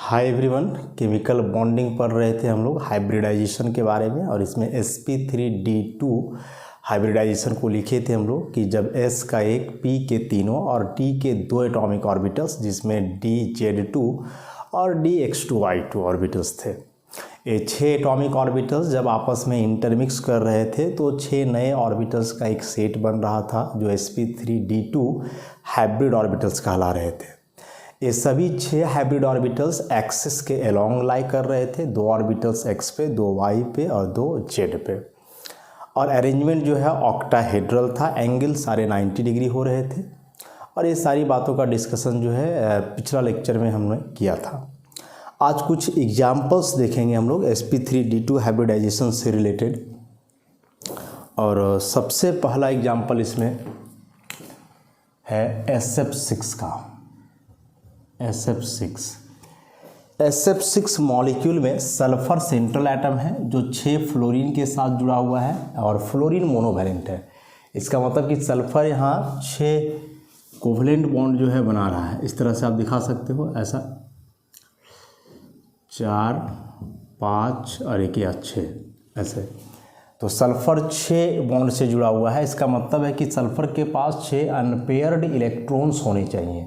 Hi everyone, chemical bonding पढ़ रहे थे हम लोग हाइब्रिडाइजेशन के बारे में। और इसमें sp3d2 हाइब्रिडाइजेशन को लिखे थे हम लोग कि जब s का एक p के तीनों और t के दो एटॉमिक ऑर्बिटल्स जिसमें dz2 और dx2y2 ऑर्बिटल्स थे। ये 6 एटॉमिक ऑर्बिटल्स जब आपस में इंटरमिक्स कर रहे थे तो 6 नए ऑर्बिटल्स का एक सेट बन रहा था जो sp3d2 हाइब्रिड ऑर्बिटल्स कहला रहे थे। ये सभी 6 हाइब्रिड ऑर्बिटल्स एक्सिस के अलोंग लाई कर रहे थे, 2 ऑर्बिटल्स x पे, 2 y पे और 2 z पे। और अरेंजमेंट जो है ऑक्टाहेड्रल था, एंगल सारे 90 डिग्री हो रहे थे। और ये सारी बातों का डिस्कशन जो है पिछला लेक्चर में हमने किया था। आज कुछ एग्जाम्पल्स देखेंगे हम लोग sp3d2 हाइब्रिडाइजेशन से रिलेटेड। और सबसे पहला एग्जाम्पल इसमें है SF6 का। SF6 मॉलिक्यूल में सल्फर सेंट्रल एटम है जो 6 फ्लोरीन के साथ जुड़ा हुआ है और फ्लोरीन मोनोवैलेंट है। इसका मतलब कि सल्फर यहाँ 6 कोवलेंट बॉन्ड जो है बना रहा है। इस तरह से आप दिखा सकते हो, ऐसा 4, 5 और एक 6 ऐसे। तो सल्फर 6 बॉन्ड से जुड़ा हुआ है। इसका मतलब है कि सल्फर के पास 6 अनपेयर्ड इलेक्ट्रॉन्स होने चाहिए।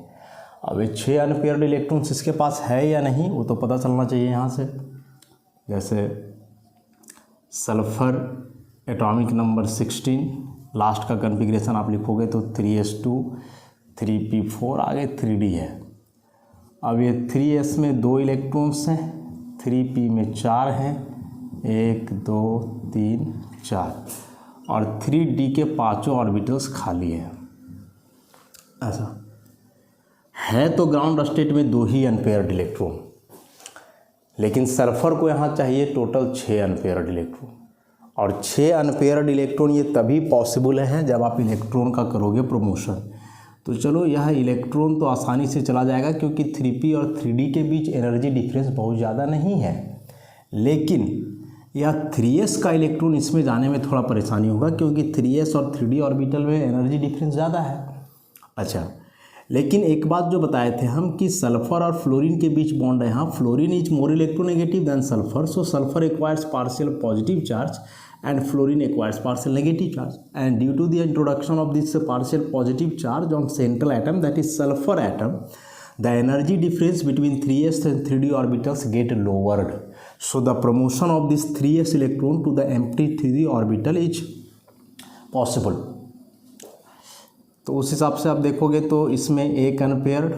अब ये 6 अनपेयर्ड इलेक्ट्रॉन्स इसके पास है या नहीं वो तो पता चलना चाहिए यहाँ से। जैसे सल्फर एटॉमिक नंबर 16, लास्ट का कन्फिग्रेशन आप लिखोगे तो 3s2 3p4 आगे 3d है। अब ये 3s में 2 इलेक्ट्रॉन्स हैं, 3p में 4 हैं, 1 2 3 4 और 3d के 5 ऑर्बिटल्स खाली है। ऐसा है तो ग्राउंड स्टेट में 2 ही अनपेयर्ड इलेक्ट्रॉन, लेकिन सल्फर को यहाँ चाहिए टोटल 6 अनपेयर्ड इलेक्ट्रॉन। और 6 अनपेयर्ड इलेक्ट्रॉन ये तभी पॉसिबल है जब आप इलेक्ट्रॉन का करोगे प्रमोशन। तो चलो यह इलेक्ट्रॉन तो आसानी से चला जाएगा क्योंकि 3p और 3d के बीच एनर्जी डिफरेंस बहुत ज़्यादा नहीं है। लेकिन यह 3s का इलेक्ट्रॉन इसमें जाने में थोड़ा परेशानी होगा क्योंकि 3s और 3d ऑर्बिटल में एनर्जी डिफरेंस ज़्यादा है। अच्छा, लेकिन एक बात जो बताए थे हम कि सल्फर और फ्लोरीन के बीच बॉन्ड है। यहाँ fluorine is more electronegative than sulphur, so sulphur acquires partial positive charge and fluorine acquires partial negative charge, and due to the introduction of this partial positive charge on central atom, that is sulfur atom, the energy difference between 3s and 3d orbitals get lowered, so the promotion of this 3s electron to the empty 3d orbital is possible। तो उस हिसाब से आप देखोगे तो इसमें एक unpaired,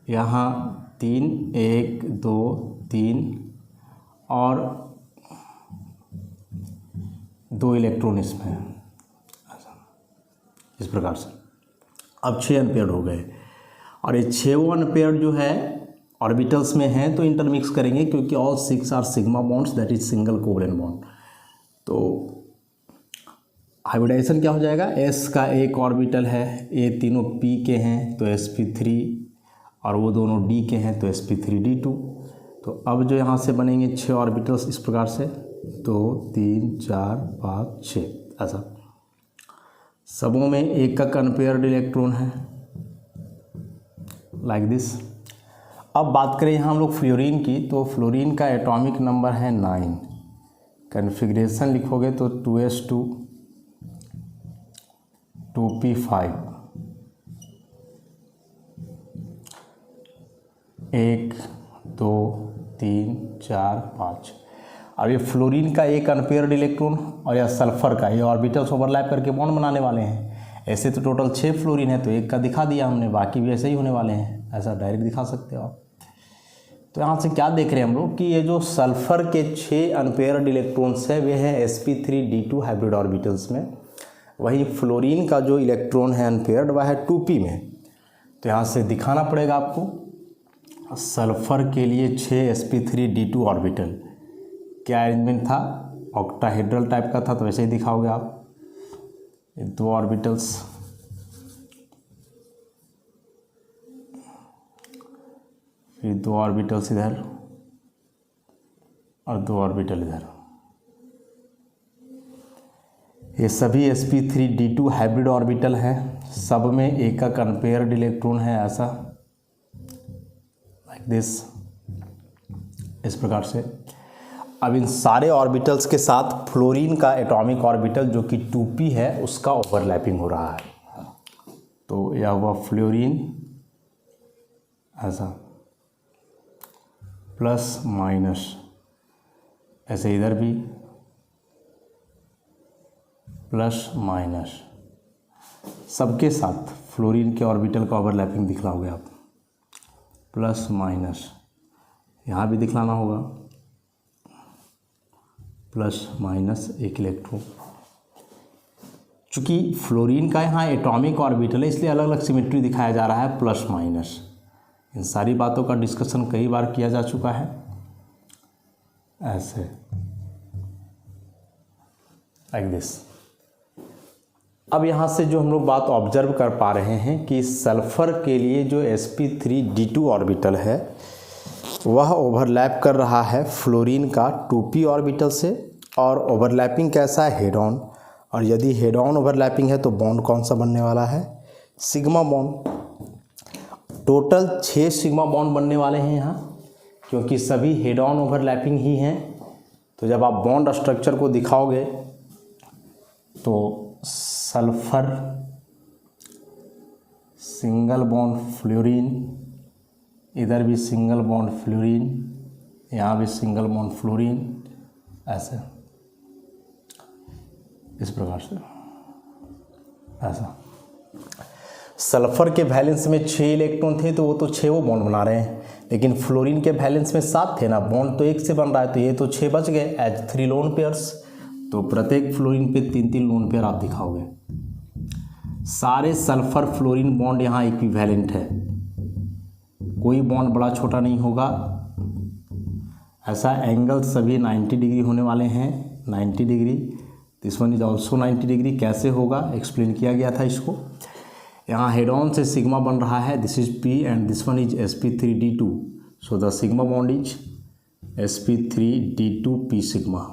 यहाँ 3 1 2 3 और 2 इलेक्ट्रॉन इसमें है। इस प्रकार से अब 6 अनपेयर्ड हो गए। और ये 6 अनपेयर्ड जो है ऑर्बिटल्स में हैं तो इंटरमिक्स करेंगे क्योंकि all 6 are sigma bonds, that is single covalent bond. तो हाइब्रिडाइजेशन क्या हो जाएगा, s का एक ऑर्बिटल है, ये तीनों p के हैं तो sp3 और वो दोनों d के हैं तो sp3d2। तो अब जो यहाँ से बनेंगे 6 ऑर्बिटल्स इस प्रकार से 2 3 4 5 6 ऐसा। सबों में एक का अनपेयर्ड इलेक्ट्रॉन है लाइक दिस। अब बात करें यहाँ हम लोग फ्लोरीन की, तो फ्लोरीन का एटॉमिक नंबर है 9। कन्फिग्रेशन लिखोगे तो 2s2 2p5 1 2 3 4 5। अब ये फ्लोरीन का एक अनपेयर्ड इलेक्ट्रॉन और या सल्फर का, ये ऑर्बिटल्स ओवरलैप करके बॉन्ड बनाने वाले हैं। ऐसे तो टोटल 6 फ्लोरीन है तो एक का दिखा दिया हमने, बाकी भी ऐसे ही होने वाले हैं, ऐसा डायरेक्ट दिखा सकते हो आप। तो यहाँ से क्या देख रहे हैं हम लोग कि ये जो सल्फर के 6 अनपेयर्ड इलेक्ट्रॉन्स है वे हैं sp3d2 हाइब्रिड ऑर्बिटल्स में। वही फ्लोरीन का जो इलेक्ट्रॉन है अनपेयर्ड वह है 2p में। तो यहाँ से दिखाना पड़ेगा आपको सल्फर के लिए 6 sp3d2 ऑर्बिटल। क्या अरेंजमेंट था, ऑक्टाहेड्रल टाइप का था तो वैसे ही दिखाओगे आप। 2 ऑर्बिटल्स, फिर 2 ऑर्बिटल्स इधर और 2 ऑर्बिटल इधर। ये सभी sp3d2 हाइब्रिड ऑर्बिटल हैं, सब में एक का अनपेयर्ड इलेक्ट्रॉन है ऐसा। दिस, इस प्रकार से। अब इन सारे ऑर्बिटल्स के साथ फ्लोरीन का एटॉमिक ऑर्बिटल जो कि 2p है उसका ओवरलैपिंग हो रहा है। तो यह हुआ फ्लोरीन ऐसा प्लस माइनस, ऐसे इधर भी प्लस माइनस, सबके साथ फ्लोरीन के ऑर्बिटल का ओवरलैपिंग दिखलाओगे आप, प्लस माइनस, यहाँ भी दिखलाना होगा प्लस माइनस एक इलेक्ट्रॉन। चूँकि फ्लोरीन का यहाँ एटॉमिक ऑर्बिटल है इसलिए अलग अलग सिमेट्री दिखाया जा रहा है प्लस माइनस। इन सारी बातों का डिस्कशन कई बार किया जा चुका है। ऐसे लाइक दिस। अब यहाँ से जो हम लोग बात ऑब्जर्व कर पा रहे हैं कि सल्फर के लिए जो sp3d2 ऑर्बिटल है वह ओवरलैप कर रहा है फ्लोरीन का 2p ऑर्बिटल से, और ओवरलैपिंग कैसा है, हेड ऑन। और यदि हेड ऑन ओवरलैपिंग है तो बॉन्ड कौन सा बनने वाला है, sigma bond. Total 6 sigma bond बनने वाले हैं यहाँ, क्योंकि सभी हेड ऑन ओवरलैपिंग ही हैं। तो जब आप बॉन्ड स्ट्रक्चर को दिखाओगे तो सल्फर सिंगल बॉन्ड फ्लोरीन, इधर भी सिंगल बॉन्ड फ्लोरीन, यहाँ भी सिंगल बॉन्ड फ्लोरीन, ऐसे इस प्रकार से ऐसा। सल्फर के वैलेंस में 6 इलेक्ट्रॉन थे तो वो तो 6 वो बॉन्ड बना रहे हैं, लेकिन फ्लोरीन के वैलेंस में 7 थे ना, बॉन्ड तो 1 से बन रहा है, तो ये तो 6 बच गए एज 3 लोन पेयर्स। तो प्रत्येक फ्लोरीन पे 3-3 लोन पेयर आप दिखाओगे। सारे सल्फर फ्लोरीन बॉन्ड यहाँ इक्विवेलेंट है, कोई बॉन्ड बड़ा छोटा नहीं होगा। ऐसा एंगल सभी 90 डिग्री होने वाले हैं, 90 degree. This one is also 90 degree. कैसे होगा एक्सप्लेन किया गया था इसको। यहाँ हेड ऑन से सिग्मा बन रहा है, this is p and this one is sp3d2, so the sigma bond is sp3d2p sigma,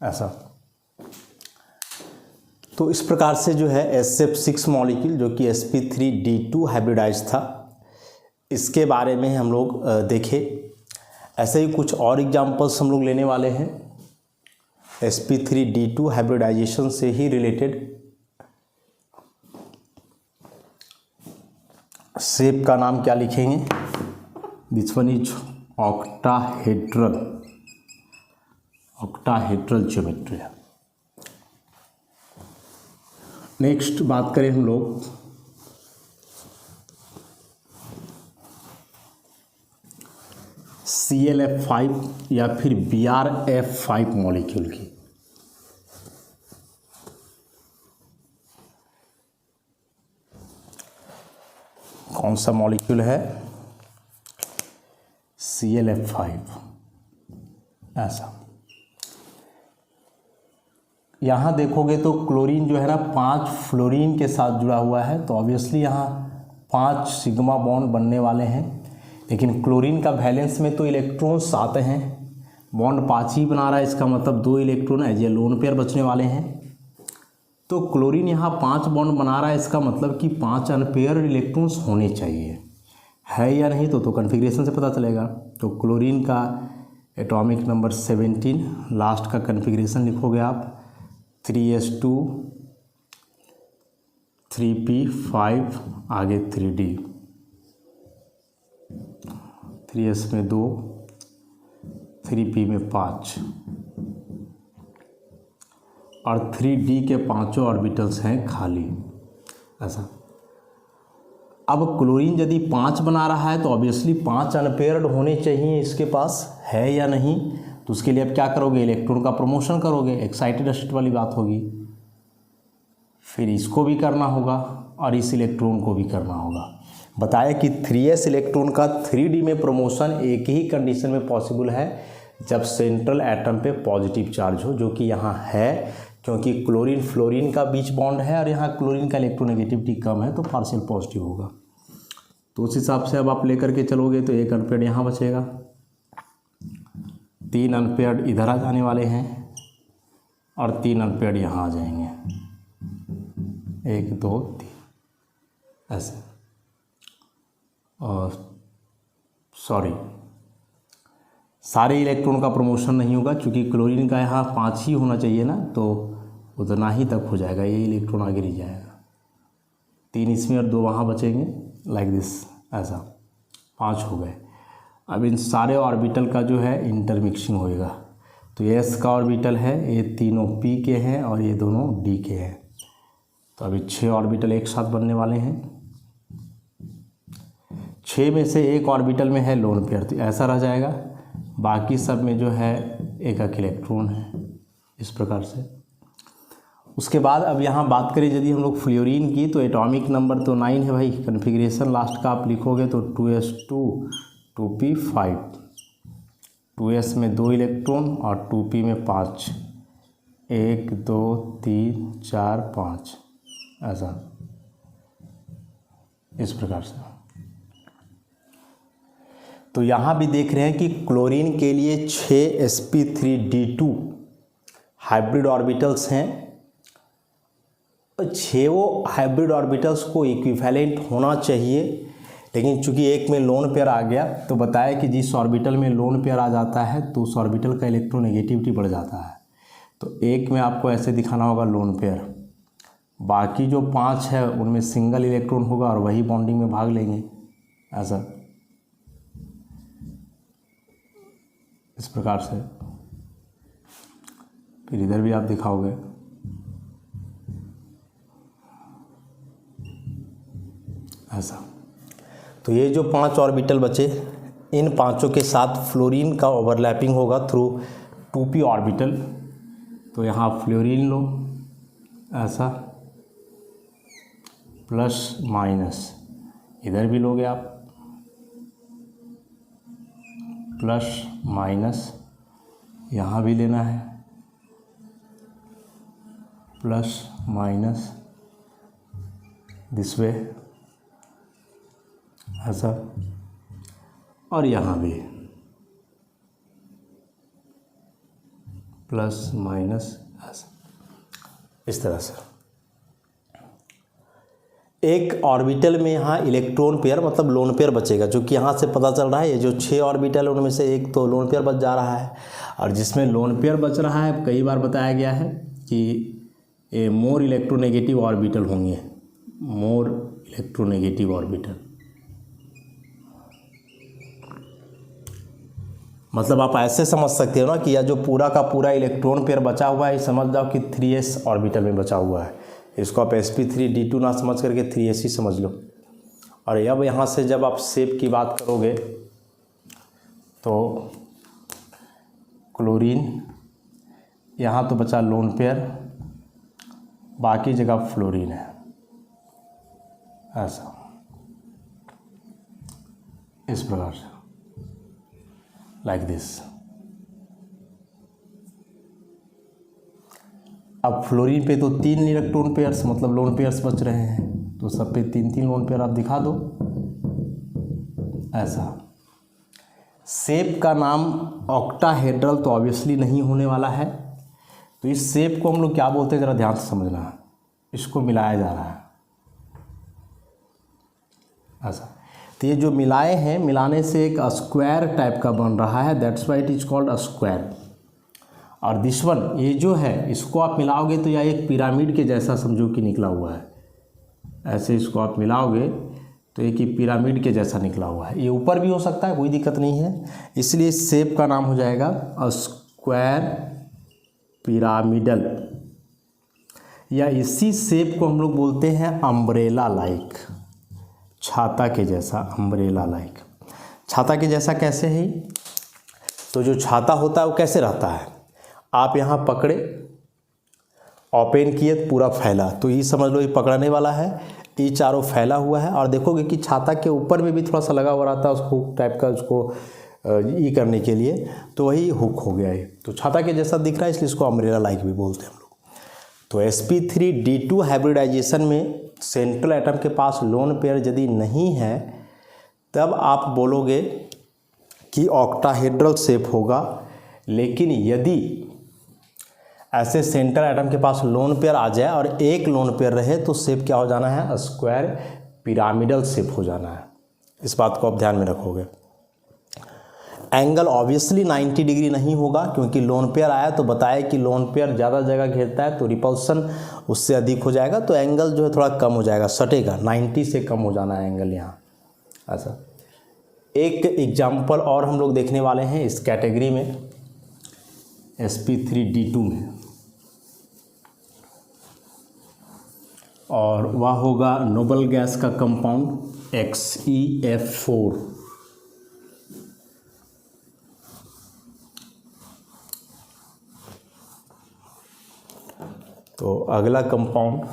ऐसा। तो इस प्रकार से जो है SF6 मॉलिक्यूल जो कि sp3d2 हाइब्रिडाइज था, इसके बारे में हम लोग देखे। ऐसे ही कुछ और एग्जांपल्स हम लोग लेने वाले हैं sp3d2 हाइब्रिडाइजेशन से ही रिलेटेड। शेप का नाम क्या लिखेंगे, this one is octahedral, octahedral geometry. Next बात करें हम लोग ClF5 या फिर BrF5 मॉलिक्यूल की। कौन सा मॉलिक्यूल है, ClF5, ऐसा। यहाँ देखोगे तो क्लोरीन जो है ना 5 फ्लोरीन के साथ जुड़ा हुआ है, तो ऑब्वियसली यहाँ 5 सिग्मा बॉन्ड बनने वाले हैं। लेकिन क्लोरीन का वैलेंस में तो इलेक्ट्रॉन 7 हैं, बॉन्ड 5 ही बना रहा है, इसका मतलब 2 electron as a lone pair बचने वाले हैं। तो क्लोरीन यहाँ 5 बॉन्ड बना रहा है, इसका मतलब कि 5 अनपेयर इलेक्ट्रॉन्स होने चाहिए, है या नहीं तो कन्फिग्रेशन से पता चलेगा। तो क्लोरीन का एटॉमिक नंबर 17, लास्ट का कन्फिग्रेशन लिखोगे आप 3s2 3p5 आगे 3d, 3s में 2 3p में 5 और 3d के 5 ऑर्बिटल्स हैं खाली, ऐसा। अब क्लोरीन यदि 5 बना रहा है तो ऑब्वियसली 5 अनपेयर्ड होने चाहिए इसके पास, है या नहीं। तो उसके लिए अब क्या करोगे, इलेक्ट्रॉन का प्रमोशन करोगे, एक्साइटेड स्टेट वाली बात होगी। फिर इसको भी करना होगा और इस इलेक्ट्रॉन को भी करना होगा। बताया कि 3s इलेक्ट्रॉन का 3d में प्रमोशन एक ही कंडीशन में पॉसिबल है, जब सेंट्रल एटम पे पॉजिटिव चार्ज हो, जो कि यहाँ है, क्योंकि क्लोरीन फ्लोरीन का बीच बॉन्ड है और यहाँ क्लोरीन का इलेक्ट्रोनेगेटिविटी कम है तो पार्शियल पॉजिटिव होगा। तो उस हिसाब से अब आप लेकर के चलोगे तो 1 अनपेयर्ड यहाँ बचेगा, 3 अनपेयर्ड इधर आ जाने वाले हैं और 3 अनपेयर्ड यहाँ आ जाएंगे, 1 2 3 ऐसे। और सॉरी, सारे इलेक्ट्रॉन का प्रमोशन नहीं होगा, क्योंकि क्लोरीन का यहाँ 5 ही होना चाहिए ना, तो उतना ही तक हो जाएगा, ये इलेक्ट्रॉन आगे नहीं जाएगा। 3 इसमें और 2 वहाँ बचेंगे, लाइक दिस, ऐसा 5 हो गए। अब इन सारे ऑर्बिटल का जो है इंटरमिक्सिंग होएगा। तो ये एस का ऑर्बिटल है, ये तीनों पी के हैं और ये दोनों डी के हैं। तो अभी 6 ऑर्बिटल एक साथ बनने वाले हैं। 6 में से एक ऑर्बिटल में है लोन पेयर, तो ऐसा रह जाएगा। बाकी सब में जो है एक इलेक्ट्रॉन है, इस प्रकार से। उसके बाद अब यहाँ बात करें यदि हम लोग फ्लोरीन की, तो एटॉमिक नंबर तो 9 है भाई। कन्फिग्रेशन लास्ट का आप लिखोगे तो 2s2 2p5, 2s में 2 इलेक्ट्रॉन और 2p में 5, 1 2 3 4 5, ऐसा, इस प्रकार से। तो यहाँ भी देख रहे हैं कि क्लोरीन के लिए 6 sp3d2 हाइब्रिड ऑर्बिटल्स हैं। 6 हाइब्रिड ऑर्बिटल्स को इक्विवेलेंट होना चाहिए, लेकिन चूंकि एक में लोन पेयर आ गया, तो बताया कि जिस ऑर्बिटल में लोन पेयर आ जाता है तो उस ऑर्बिटल का इलेक्ट्रोनेगेटिविटी बढ़ जाता है। तो एक में आपको ऐसे दिखाना होगा लोन पेयर, बाकी जो 5 है उनमें सिंगल इलेक्ट्रॉन होगा और वही बॉन्डिंग में भाग लेंगे, ऐसा, इस प्रकार से। फिर इधर भी आप दिखाओगे, ऐसा। तो ये जो 5 ऑर्बिटल बचे, इन 5 के साथ फ्लोरीन का ओवरलैपिंग होगा थ्रू 2p ऑर्बिटल। तो यहाँ फ्लोरीन लो, ऐसा, प्लस माइनस, इधर भी लोगे आप प्लस माइनस, यहाँ भी लेना है प्लस माइनस, दिस वे, ऐसा, और यहाँ भी प्लस माइनस, ऐसा, इस तरह से। एक ऑर्बिटल में यहाँ इलेक्ट्रॉन पेयर मतलब लोन पेयर बचेगा, जो कि यहाँ से पता चल रहा है ये जो 6 ऑर्बिटल है उनमें से एक तो लोन पेयर बच जा रहा है। और जिसमें लोन पेयर बच रहा है, कई बार बताया गया है कि ये मोर इलेक्ट्रोनेगेटिव ऑर्बिटल होंगे, मोर इलेक्ट्रोनेगेटिव ऑर्बिटल। मतलब आप ऐसे समझ सकते हो ना कि यह जो पूरा का पूरा इलेक्ट्रॉन पेयर बचा हुआ है, समझ जाओ कि 3s ऑर्बिटल में बचा हुआ है। इसको आप sp3d2 ना समझ करके 3s ही समझ लो। और अब यहाँ से जब आप शेप की बात करोगे तो क्लोरीन, यहाँ तो बचा लोन पेयर, बाकी जगह फ्लोरीन है, ऐसा, इस प्रकार से, लाइक दिस। अब फ्लोरीन पे तो 3 इलेक्ट्रॉन पेयर्स मतलब लोन पेयर्स बच रहे हैं, तो सब पे 3 लोन पेयर आप दिखा दो, ऐसा। शेप का नाम ऑक्टाहेड्रल तो ऑब्वियसली नहीं होने वाला है। तो इस शेप को हम लोग क्या बोलते हैं, ज़रा ध्यान से समझना। इसको मिलाया जा रहा है, ऐसा। तो ये जो मिलाए हैं, मिलाने से एक स्क्वायर टाइप का बन रहा है, that's why it is called a square. और दिस वन, ये जो है, इसको आप मिलाओगे तो यह एक पिरामिड के जैसा समझो कि निकला हुआ है। ऐसे इसको आप मिलाओगे तो एक ही पिरामिड के जैसा निकला हुआ है। ये ऊपर भी हो सकता है, कोई दिक्कत नहीं है। इसलिए इस शेप का नाम हो जाएगा स्क्वायर पिरामिडल, या इसी शेप को हम लोग बोलते हैं अम्ब्रेला लाइक, छाता के जैसा, अम्ब्रेला लाइक। छाता के जैसा कैसे है? तो जो छाता होता है वो कैसे रहता है, आप यहाँ पकड़े, ओपन किए, पूरा फैला, तो ये समझ लो ये पकड़ने वाला है, ये चारों फैला हुआ है। और देखोगे कि छाता के ऊपर में भी थोड़ा सा लगा हुआ रहता है, उसको हुक टाइप का, उसको ये करने के लिए, तो वही हुक हो गया है। तो छाता के जैसा दिख रहा है, इसलिए इसको अम्ब्रेला लाइक भी बोलते हैं हम लोग। तो sp3d2 हाइब्रिडाइजेशन में सेंट्रल एटम के पास लोन पेयर यदि नहीं है, तब आप बोलोगे कि ऑक्टाहेड्रल शेप होगा। लेकिन यदि ऐसे सेंट्रल एटम के पास लोन पेयर आ जाए और एक लोन पेयर रहे, तो शेप क्या हो जाना है, स्क्वायर पिरामिडल शेप हो जाना है। इस बात को आप ध्यान में रखोगे। एंगल ऑब्वियसली 90 डिग्री नहीं होगा, क्योंकि लोन पेयर आया तो बताया कि लोन पेयर ज़्यादा जगह घेरता है तो रिपल्सन उससे अधिक हो जाएगा, तो एंगल जो है थोड़ा कम हो जाएगा, सटेगा, 90 से कम हो जाना है एंगल यहाँ। ऐसा एक एग्जाम्पल और हम लोग देखने वाले हैं इस कैटेगरी में, sp3d2 में, और वह होगा नोबल गैस का कंपाउंड XeF4। तो अगला कंपाउंड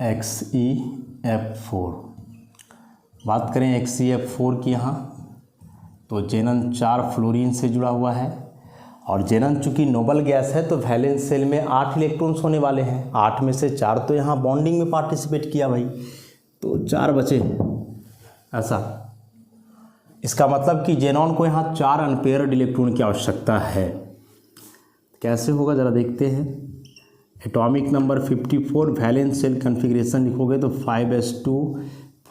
XeF4। बात करें XeF4 की यहाँ, तो जेनन 4 फ्लोरीन से जुड़ा हुआ है, और जेनन चूँकि नोबल गैस है तो वैलेंस शेल में 8 इलेक्ट्रॉन्स होने वाले हैं, 8 में से 4 तो यहाँ बॉन्डिंग में पार्टिसिपेट किया भाई, तो 4 बचे। ऐसा इसका मतलब कि जेनॉन को यहाँ 4 अनपेयर्ड इलेक्ट्रॉन की आवश्यकता है। कैसे होगा ज़रा देखते हैं। Atomic number 54, valence shell configuration लिखोगे तो 5s2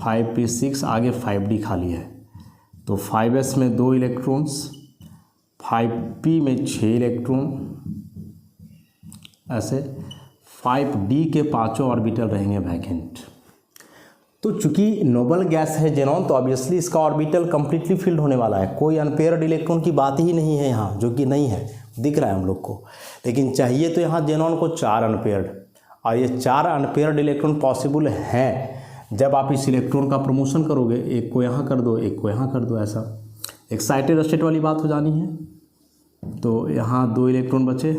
5p6, आगे 5d खाली है, तो 5s में 2 इलेक्ट्रॉन्स, 5p में 6 इलेक्ट्रॉन, ऐसे 5d के 5 ऑर्बिटल रहेंगे वैकेंट। तो चूंकि नोबल गैस है जेनॉन, तो ऑब्वियसली इसका ऑर्बिटल कंप्लीटली फिल्ड होने वाला है, कोई अनपेयर्ड इलेक्ट्रॉन की बात ही नहीं है यहाँ, जो कि नहीं है, दिख रहा है हम लोग को। लेकिन चाहिए तो यहाँ जेनॉन को 4 अनपेयर्ड, और ये 4 अनपेयर्ड इलेक्ट्रॉन पॉसिबल हैं जब आप इस इलेक्ट्रॉन का प्रमोशन करोगे, एक को यहाँ कर दो, एक को यहाँ कर दो, ऐसा एक्साइटेड स्टेट वाली बात हो जानी है। तो यहाँ 2 इलेक्ट्रॉन बचे,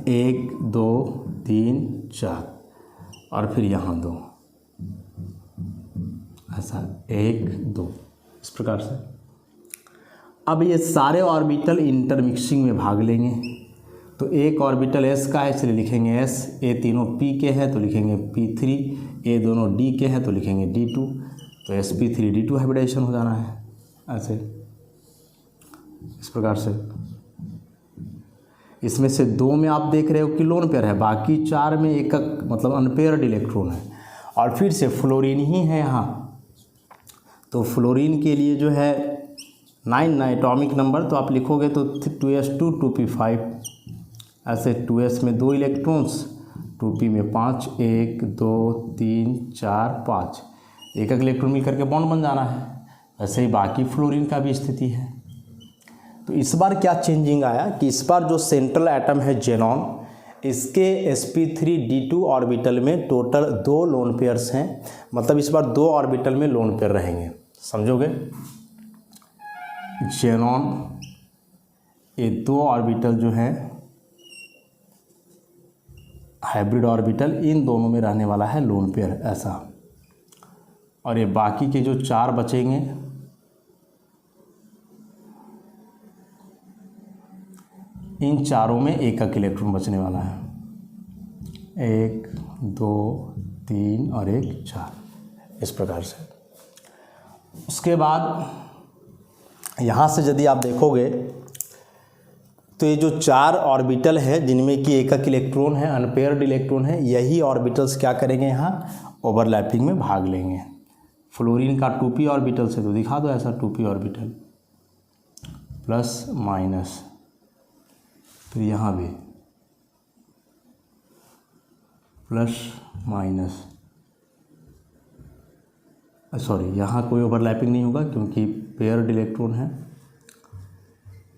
1 2 3 4, और फिर यहाँ 2, ऐसा 1 2, इस प्रकार से। अब ये सारे ऑर्बिटल इंटरमिक्सिंग में भाग लेंगे, तो एक ऑर्बिटल s का है इसलिए लिखेंगे s, ए तीनों p के हैं तो लिखेंगे p3, ए दोनों d के हैं तो लिखेंगे d2, तो sp3d2 हाइब्रिडाइजेशन हो जाना है ऐसे, इस प्रकार से। इसमें से 2 में आप देख रहे हो कि लोन पेयर है, बाकी 4 में एक मतलब अनपेयर्ड इलेक्ट्रॉन है, और फिर से फ्लोरीन ही है यहाँ, तो फ्लोरीन के लिए जो है 9 एटॉमिक नंबर, तो आप लिखोगे तो 2s2 2p5, ऐसे 2s में 2 इलेक्ट्रॉन्स, 2p में 5, 1 2 3 4 5, एक इलेक्ट्रॉन मिल करके बॉन्ड बन जाना है। ऐसे ही बाकी फ्लोरीन का भी स्थिति है। तो इस बार क्या चेंजिंग आया कि इस बार जो सेंट्रल एटम है जेनॉन, इसके sp3d2 ऑर्बिटल में टोटल 2 लोन पेयर्स हैं, मतलब इस बार 2 ऑर्बिटल में लोन पेयर रहेंगे, समझोगे। जेनॉन ये 2 ऑर्बिटल जो हैं हाइब्रिड ऑर्बिटल, इन दोनों में रहने वाला है लोन पेयर, ऐसा। और ये बाकी के जो 4 बचेंगे, इन चारों में एक इलेक्ट्रॉन बचने वाला है, 1 2 3 और 1 4, इस प्रकार से। उसके बाद यहाँ से यदि आप देखोगे तो ये जो 4 ऑर्बिटल है जिनमें कि एक इलेक्ट्रॉन है, अनपेयर्ड इलेक्ट्रॉन है, यही ऑर्बिटल्स क्या करेंगे, यहाँ ओवरलैपिंग में भाग लेंगे। फ्लोरीन का 2p ऑर्बिटल से तो दिखा दो ऐसा 2p ऑर्बिटल, प्लस माइनस, फिर यहाँ भी प्लस माइनस, सॉरी यहाँ कोई ओवरलैपिंग नहीं होगा क्योंकि पेयर्ड इलेक्ट्रॉन है,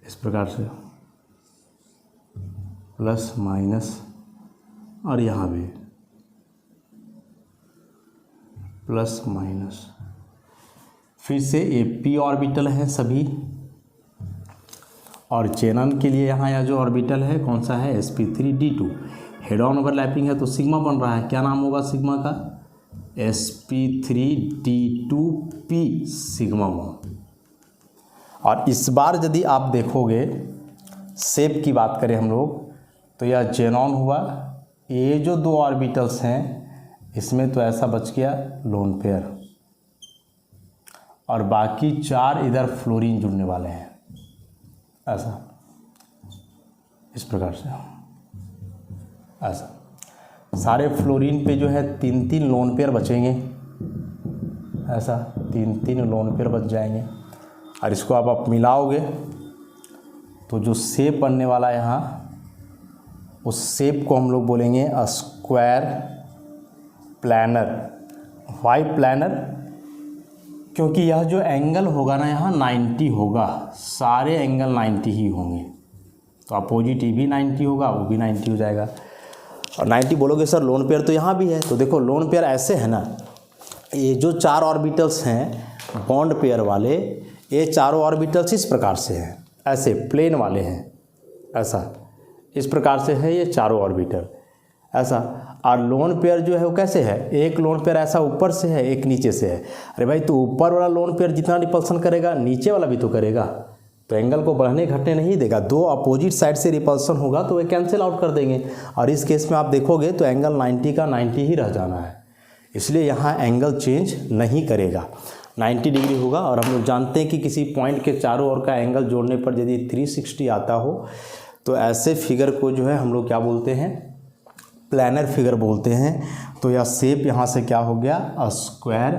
इस प्रकार से प्लस माइनस, और यहाँ भी प्लस माइनस, फिर से ये p ऑर्बिटल है सभी, और जेनन के लिए यहाँ यह जो ऑर्बिटल है कौन सा है, sp3d2, हेड ऑन ओवरलैपिंग है तो सिग्मा बन रहा है, क्या नाम होगा सिग्मा का, sp3d2p सिग्मा 1। और इस बार यदि आप देखोगे शेप की बात करें हम लोग, तो यह जेनॉन हुआ, ये जो 2 ऑर्बिटल्स हैं इसमें तो ऐसा बच गया लोन पेयर, और बाकी 4 इधर फ्लोरीन जुड़ने वाले हैं, ऐसा, इस प्रकार से, ऐसा। सारे फ्लोरीन पे जो है 3 लोन पेयर बचेंगे, ऐसा। तीन तीन लोन पेयर बच जाएंगे। और इसको आप मिलाओगे तो जो शेप बनने वाला है यहाँ, उस शेप को हम लोग बोलेंगे स्क्वायर प्लानर। Y planner? क्योंकि यह जो एंगल होगा ना यहाँ 90 होगा, सारे एंगल 90 ही होंगे। तो अपोजिट भी 90 होगा, वो भी 90 हो जाएगा। और 90 बोलोगे सर लोन पेयर तो यहाँ भी है, तो देखो लोन पेयर ऐसे है ना, ये जो 4 ऑर्बिटल्स हैं बॉन्ड पेयर वाले, ये चारों ऑर्बिटल्स इस प्रकार से हैं, ऐसे प्लेन वाले हैं, ऐसा इस प्रकार से है ये चारों ऑर्बिटल ऐसा। और लोन पेयर जो है वो कैसे है, एक लोन पेयर ऐसा ऊपर से है, एक नीचे से है। अरे भाई तो ऊपर वाला लोन पेयर जितना रिपल्सन करेगा नीचे वाला भी तो करेगा, तो एंगल को बढ़ने घटने नहीं देगा। दो अपोजिट साइड से रिपल्सन होगा तो वे कैंसिल आउट कर देंगे। और इस केस में आप देखोगे तो एंगल 90 का 90 ही रह जाना है, इसलिए यहाँ एंगल चेंज नहीं करेगा, 90 डिग्री होगा। और हम लोग जानते हैं कि किसी पॉइंट के चारों ओर का एंगल जोड़ने पर यदि 360 आता हो तो ऐसे फिगर को जो है हम लोग क्या बोलते हैं, प्लानर फिगर बोलते हैं। तो यह शेप यहाँ से क्या हो गया, स्क्वायर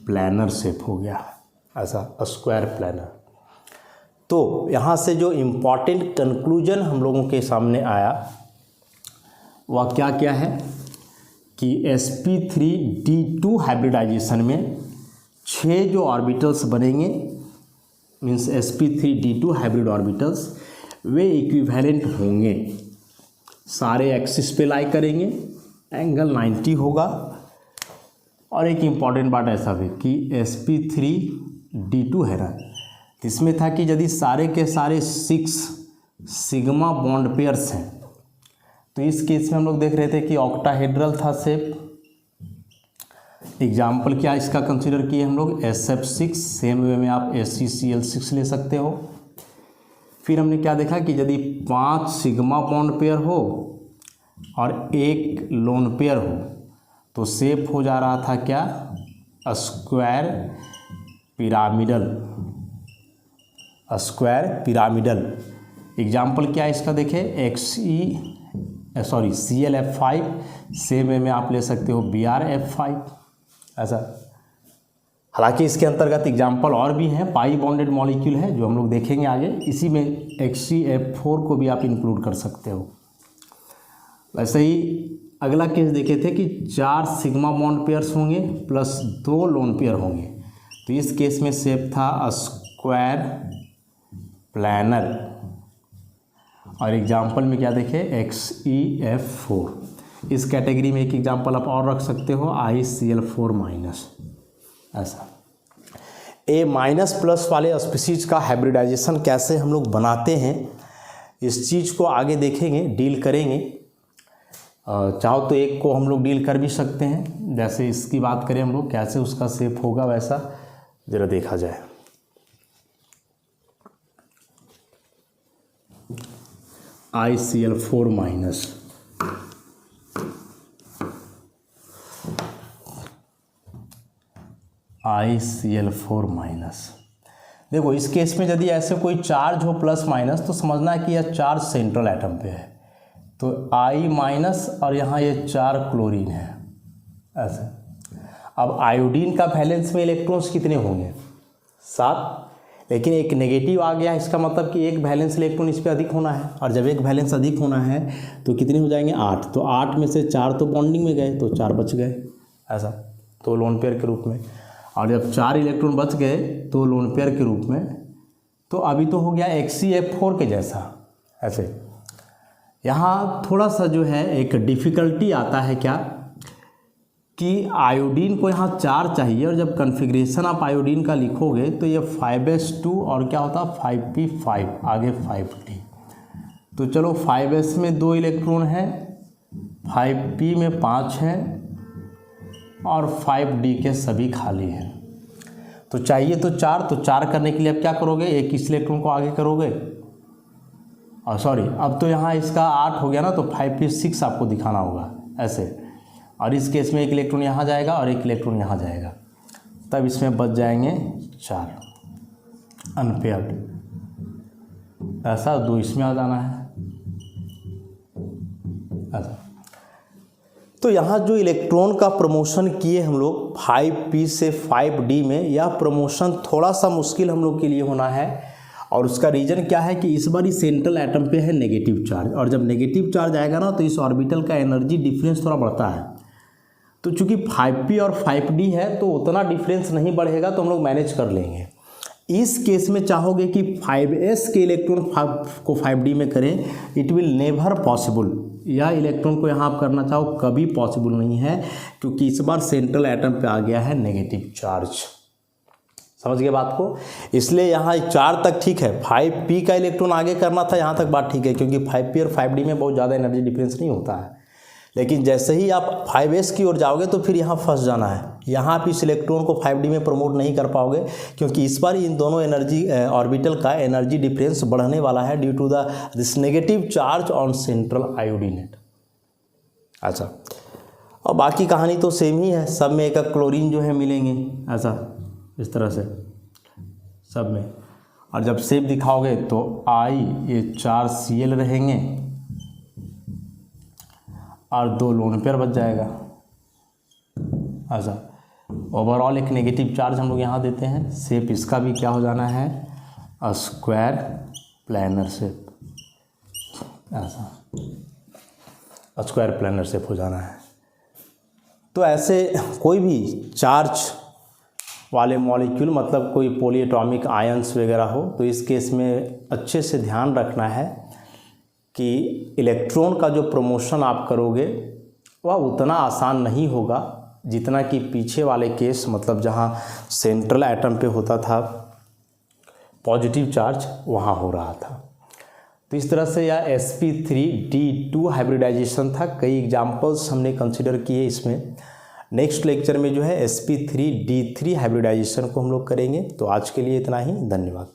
प्लानर शेप हो गया, ऐसा स्क्वायर प्लानर। तो यहाँ से जो इम्पॉर्टेंट कंक्लूजन हम लोगों के सामने आया वह क्या क्या है कि sp3d2 हाइब्रिडाइजेशन में 6 जो ऑर्बिटल्स बनेंगे, मीन्स sp3d2 हाइब्रिड ऑर्बिटल्स, वे इक्विवेलेंट होंगे, सारे एक्सिस पे लाई करेंगे, एंगल 90 होगा। और एक इम्पॉर्टेंट बात ऐसा भी कि sp3d2 है ना, इसमें था कि यदि सारे के सारे 6 सिग्मा बॉन्ड पेयर्स हैं, तो इस केस में हम लोग देख रहे थे कि ऑक्टाहेड्रल था शेप। एग्जाम्पल क्या इसका कंसीडर किए हम लोग, SF6, सेम वे में आप SeCl6 ले सकते हो। फिर हमने क्या देखा कि यदि 5 सिग्मा बॉन्ड पेयर हो और 1 लोन पेयर हो तो शेप हो जा रहा था क्या, square pyramidal, square pyramidal. Example क्या है इसका देखें, ClF5, सेम वे में आप ले सकते हो BrF5 ऐसा। हालांकि इसके अंतर्गत एग्जाम्पल और भी हैं, पाई बॉन्डेड मॉलिक्यूल है जो हम लोग देखेंगे आगे, इसी में HCF4 को भी आप इंक्लूड कर सकते हो। वैसे ही अगला केस देखे थे कि 4 सिग्मा बॉन्ड पेयर्स होंगे प्लस 2 लोन पेयर होंगे, तो इस केस में शेप था स्क्वायर प्लानर। और एग्जाम्पल में क्या देखे, XeF4। इस कैटेगरी में एक एग्जाम्पल आप और रख सकते हो, ICl4- ऐसा। A- वाले स्पीसीज का हाइब्रिडाइजेशन कैसे हम लोग बनाते हैं, इस चीज़ को आगे देखेंगे, डील करेंगे। चाहो तो एक को हम लोग डील कर भी सकते हैं, जैसे इसकी बात करें हम लोग, कैसे उसका शेप होगा वैसा ज़रा देखा जाए। ICl4-। ICl4-। देखो इस केस में यदि ऐसे कोई चार्ज हो प्लस माइनस तो समझना है कि यह चार्ज सेंट्रल एटम पे है, तो I- और यहाँ ये 4 क्लोरीन है ऐसे। अब आयोडीन का वैलेंस में इलेक्ट्रॉन्स कितने होंगे, 7, लेकिन एक नेगेटिव आ गया, इसका मतलब कि एक वैलेंस इलेक्ट्रॉन इस पर अधिक होना है, और जब एक वैलेंस अधिक होना है तो कितने हो जाएंगे, 8। तो 8 में से 4 तो बॉन्डिंग में गए, तो 4 बच गए ऐसा, तो लोन पेयर के रूप में। और जब 4 इलेक्ट्रॉन बच गए तो लोन पेयर के रूप में, तो अभी तो हो गया XeF4 के जैसा ऐसे। यहाँ थोड़ा सा जो है एक डिफ़िकल्टी आता है क्या कि आयोडीन को यहाँ 4 चाहिए, और जब कन्फिग्रेशन आप आयोडीन का लिखोगे तो ये 5s2 और क्या होता है 5p5, आगे 5t। तो चलो 5s में 2 इलेक्ट्रॉन है, 5p में 5 है, और 5d के सभी खाली हैं। तो चाहिए तो 4, तो 4 करने के लिए अब क्या करोगे, एक इस इलेक्ट्रॉन को आगे करोगे, और सॉरी अब तो यहाँ इसका 8 हो गया ना, तो 5p6 आपको दिखाना होगा ऐसे। और इस केस में एक इलेक्ट्रॉन यहाँ जाएगा और एक इलेक्ट्रॉन यहाँ जाएगा, तब इसमें बच जाएंगे 4 अनपेयर्ड ऐसा। 2 इसमें आ जाना है ऐसा। तो यहाँ जो इलेक्ट्रॉन का प्रमोशन किए हम लोग 5p से 5d में, यह प्रमोशन थोड़ा सा मुश्किल हम लोग के लिए होना है। और उसका रीज़न क्या है कि इस बार इस सेंट्रल एटम पे है नेगेटिव चार्ज, और जब नेगेटिव चार्ज आएगा ना तो इस ऑर्बिटल का एनर्जी डिफरेंस थोड़ा बढ़ता है। तो चूंकि 5p और 5d है तो उतना डिफरेंस नहीं बढ़ेगा, तो हम लोग मैनेज कर लेंगे। इस केस में चाहोगे कि 5s के इलेक्ट्रॉन को 5d में करें, इट विल नेवर पॉसिबल। या इलेक्ट्रॉन को यहाँ आप करना चाहो कभी पॉसिबल नहीं है, क्योंकि इस बार सेंट्रल एटम पे आ गया है नेगेटिव चार्ज। समझ गए बात को? इसलिए यहाँ 4 तक ठीक है, 5p का इलेक्ट्रॉन आगे करना था, यहाँ तक बात ठीक है, क्योंकि 5p और 5d में बहुत ज़्यादा एनर्जी डिफरेंस नहीं होता है। लेकिन जैसे ही आप 5s की ओर जाओगे तो फिर यहाँ फंस जाना है। यहाँ आप इस इलेक्ट्रॉन को 5d में प्रमोट नहीं कर पाओगे, क्योंकि इस बार इन दोनों एनर्जी ऑर्बिटल का एनर्जी डिफरेंस बढ़ने वाला है due to this negative charge on central iodinate. अच्छा, और बाकी कहानी तो सेम ही है, सब में एक क्लोरीन जो है मिलेंगे, ऐसा इस तरह से सब में। और जब शेप दिखाओगे तो ये 4 Cl रहेंगे और 2 लोन पेयर बच जाएगा। अच्छा, ओवरऑल एक नेगेटिव चार्ज हम लोग यहाँ देते हैं। शेप इसका भी क्या हो जाना है, स्क्वायर प्लैनर शेप, ऐसा स्क्वायर प्लैनर शेप हो जाना है। तो ऐसे कोई भी चार्ज वाले मॉलिक्यूल, मतलब कोई पॉलीएटॉमिक आयंस वगैरह हो, तो इस केस में अच्छे से ध्यान रखना है कि इलेक्ट्रॉन का जो प्रमोशन आप करोगे वह उतना आसान नहीं होगा जितना कि पीछे वाले केस, मतलब जहाँ सेंट्रल एटम पे होता था पॉजिटिव चार्ज, वहाँ हो रहा था। तो इस तरह से यह sp3d2 हाइब्रिडाइजेशन था। कई एग्जाम्पल्स हमने कंसिडर किए इसमें। नेक्स्ट लेक्चर में जो है sp3d3 हाइब्रिडाइजेशन को हम लोग करेंगे। तो आज के लिए इतना ही, धन्यवाद।